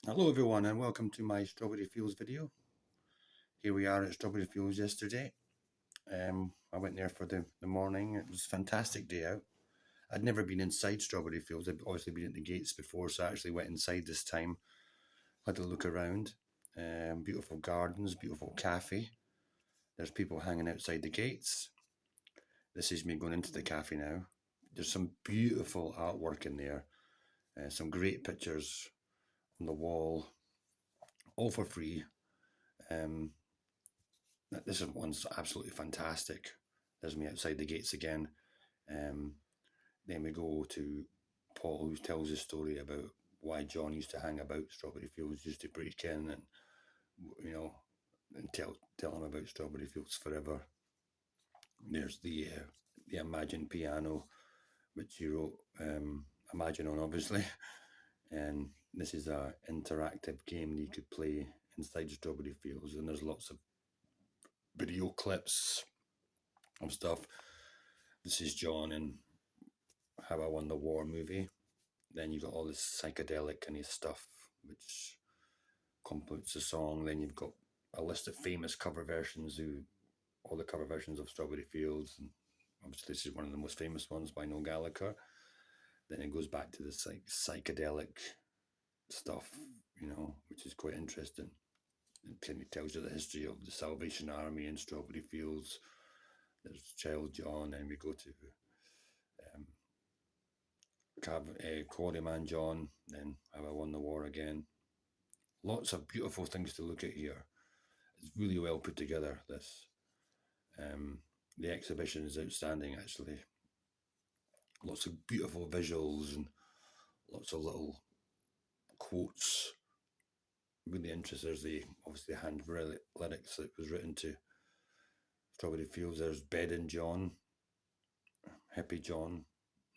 Hello everyone and welcome to my Strawberry Fields video. Here we are at Strawberry Fields yesterday. I went there for the morning. It was a fantastic day out. I'd never been inside Strawberry Fields. I'd obviously been at the gates before, so I actually went inside this time. Had a look around. Beautiful gardens, beautiful cafe. There's people hanging outside the gates. This is me going into the cafe now. There's some beautiful artwork in there. Some great pictures on the wall, all for free. Um, This one's absolutely fantastic. There's me outside the gates again. Um, then we go to Paul, who tells a story about why John used to hang about Strawberry Fields, used to break in and you know and tell him about Strawberry Fields forever. There's the Imagine piano, which he wrote Imagine on, obviously, and this is a interactive game that you could play inside Strawberry Fields, and there's lots of video clips of stuff. This is John in How I Won the War movie. Then you've got all this psychedelic kind of stuff, which completes the song. Then you've got a list of famous cover versions, all the cover versions of Strawberry Fields. And obviously, this is one of the most famous ones by Noel Gallagher. Then it goes back to this like psychedelic stuff, which is quite interesting. It kind of tells you the history of the Salvation Army in Strawberry Fields. There's Child John, and we go to um, Quarryman John, then How I Won the War again. Lots of beautiful things to look at here. It's really well put together, this. The exhibition is outstanding, actually. Lots of beautiful visuals and lots of little quotes. Really interesting. There's obviously the hand lyrics that was written to Strawberry Fields. There's Bedding John, Happy John.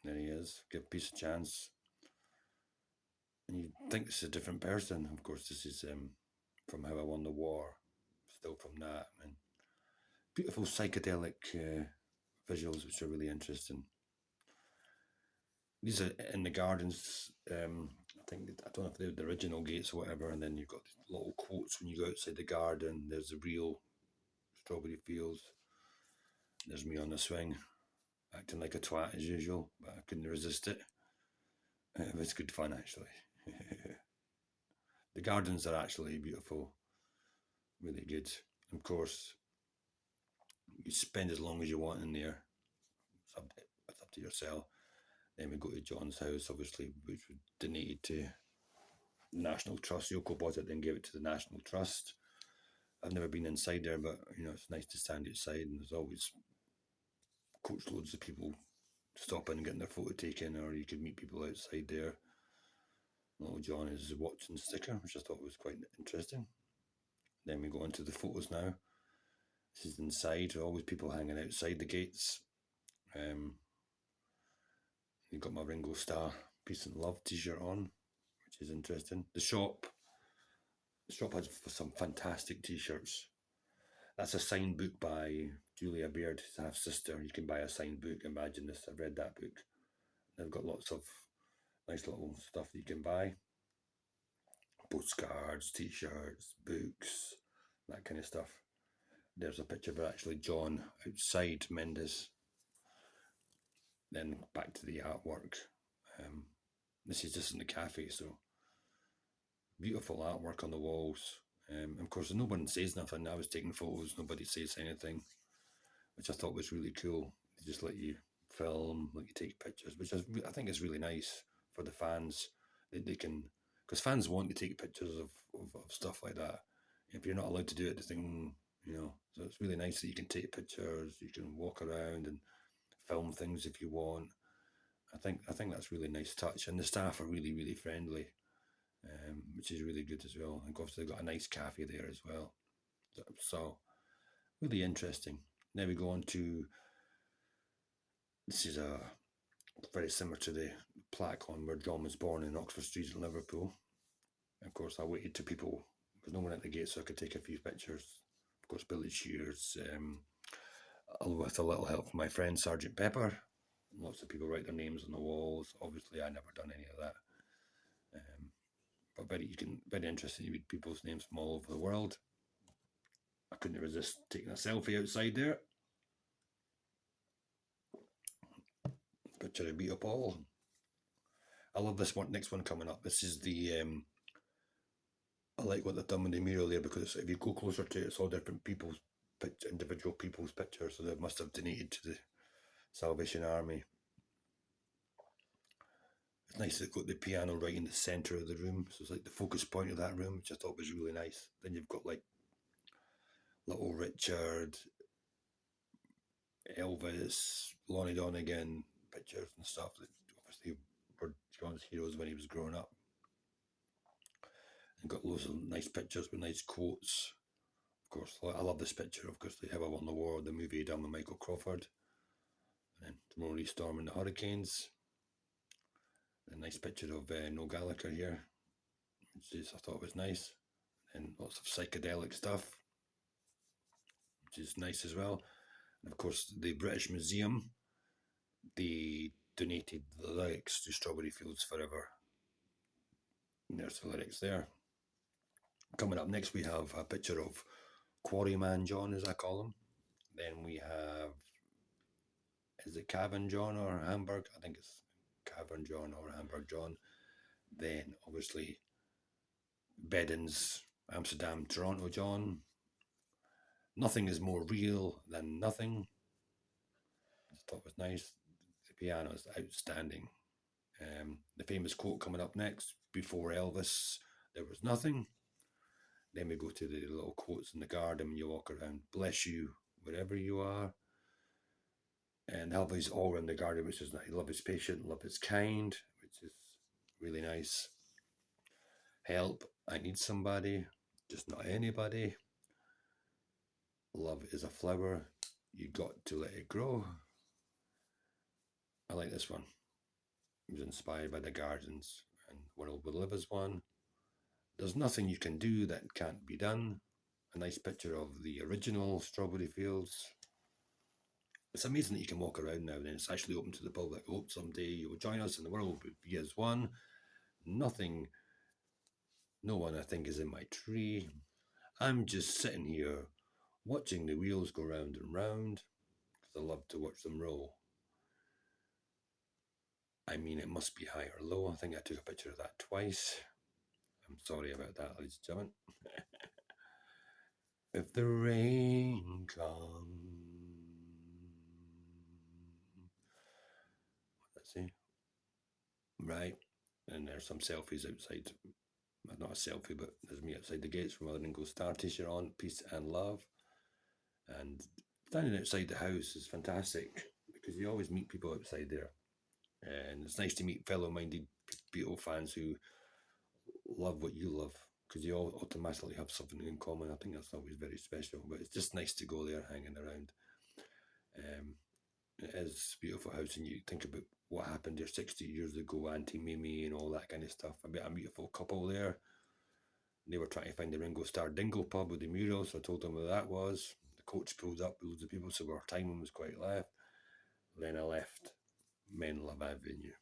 There he is. Give peace a chance. And you think it's a different person. Of course, this is from How I Won the War. Still from that. And beautiful psychedelic visuals, which are really interesting. These are in the gardens. I don't know if they're the original gates or whatever. And then you've got little quotes when you go outside the garden. There's the real Strawberry Fields. There's me on the swing, acting like a twat as usual, but I couldn't resist it. It was good fun, actually. The gardens are actually beautiful, really good. Of course, you spend as long as you want in there. It's up to yourself. Then we go to John's house, obviously, which was donated to the National Trust. Yoko bought it, then gave it to the National Trust. I've never been inside there, but it's nice to stand outside, and there's always coach loads of people stop in and getting their photo taken, or you could meet people outside there. Little John is watching sticker, which I thought was quite interesting. Then we go into the photos now. This is inside. Always people hanging outside the gates. You've got my Ringo Starr Peace and Love t-shirt on, which is interesting. The shop has some fantastic t-shirts. That's a signed book by Julia Baird, his half sister. You can buy a signed book. Imagine this. I've read that book. They've got lots of nice little stuff that you can buy. Postcards, t-shirts, books, that kind of stuff. There's a picture of actually John outside Mendes. Then back to the artwork. This is just in the cafe, so beautiful artwork on the walls. Of course, no one says nothing. I was taking photos, nobody says anything, which I thought was really cool. They just let you film, let you take pictures, which I think is really nice for the fans. They can, because fans want to take pictures of stuff like that. If you're not allowed to do it, the thing, so it's really nice that you can take pictures, you can walk around and film things if you want. I think that's a really nice touch, and the staff are really, really friendly, which is really good as well. And obviously they've got a nice cafe there as well. So really interesting. Then we go on to, this is a very similar to the plaque on where John was born in Oxford Street in Liverpool. Of course, I waited till people, there was no one at the gate, so I could take a few pictures. Of course, Billy Shears, with a little help from my friend Sergeant Pepper. Lots of people write their names on the walls. Obviously, I never done any of that. but very interesting. You read people's names from all over the world. I couldn't resist taking a selfie outside there. Picture of Peter Paul. I love this one. Next one coming up. This is the. I like what they've done with the mural there, because if you go closer to it, it's all different people's individual people's pictures. So they must have donated to the Salvation Army. It's nice they've got the piano right in the centre of the room, so it's like the focus point of that room, which I thought was really nice. Then you've got like Little Richard, Elvis, Lonnie Donegan pictures and stuff that obviously were John's heroes when he was growing up. And got loads of nice pictures with nice quotes. Of course, I love this picture. Of course, they have Won the War, the movie done with Michael Crawford. And then Tomorrow Storming the Hurricanes. A nice picture of Noel Gallagher here, which I thought was nice. And lots of psychedelic stuff, which is nice as well. And of course, the British Museum, they donated the lyrics to Strawberry Fields Forever. And there's the lyrics there. Coming up next, we have a picture of Quarryman John, as I call him. Then we have, is it Cavern John or Hamburg? I think it's Cavern John or Hamburg John. Then obviously Bedden's Amsterdam Toronto John. Nothing is more real than nothing. I thought was nice. The piano is outstanding. The famous quote coming up next: before Elvis there was nothing. Then we go to the little quotes in the garden when you walk around. Bless you wherever you are. And love is all around the garden, which is nice. Love is patient, love is kind, which is really nice. Help, I need somebody, just not anybody. Love is a flower, you got to let it grow. I like this one. It was inspired by the gardens and World Will Live as one. There's nothing you can do that can't be done. A nice picture of the original Strawberry Fields. It's amazing that you can walk around now and it's actually open to the public. I hope someday you will join us and the world will be as one. Nothing, no one I think is in my tree. I'm just sitting here watching the wheels go round and round because I love to watch them roll. I mean, it must be high or low. I think I took a picture of that twice. I'm sorry about that, ladies and gentlemen. If the rain comes, let's see. Right, and there's some selfies outside. Not a selfie, but there's me outside the gates with my Ringo Starr t-shirt on, peace and love. And standing outside the house is fantastic because you always meet people outside there. And it's nice to meet fellow-minded Beatle fans who love what you love, because you all automatically have something in common. I think that's always very special, but it's just nice to go there hanging around. It is a beautiful house, and you think about what happened there 60 years ago, Auntie Mimi and all that kind of stuff. I met a beautiful couple there. They were trying to find the Ringo Starr Dingle pub with the mural, so I told them where that was. The coach pulled up with loads of people, so our timing was quite left. Then I left Menlove Avenue.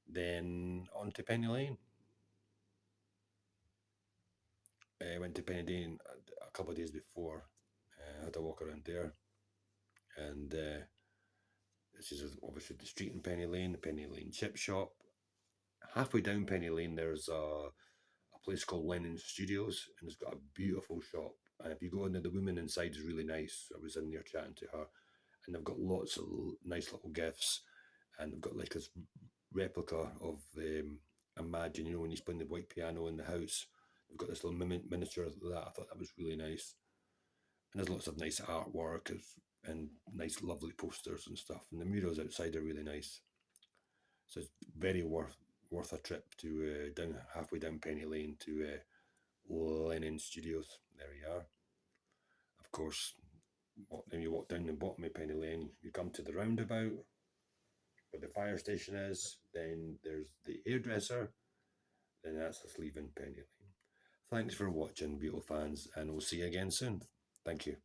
Then on to Penny Lane. I went to Penny Lane a couple of days before. I had a walk around there. And this is obviously the street in Penny Lane, the Penny Lane chip shop. Halfway down Penny Lane, there's a place called Lennon Studios, and it's got a beautiful shop. And if you go in there, the woman inside is really nice. I was in there chatting to her, and they've got lots of nice little gifts, and they've got like this replica of Imagine, you know, when he's playing the white piano in the house. They've got this little miniature of that. I thought that was really nice. And there's lots of nice artwork and nice, lovely posters and stuff. And the murals outside are really nice. So it's very worth a trip to halfway down Penny Lane to Lennon Studios. There we are. Of course, then you walk down the bottom of Penny Lane, you come to the roundabout where the fire station is. Then there's the hairdresser. Then that's us leaving Penny Lane. Thanks for watching, Beatle fans, and we'll see you again soon. Thank you.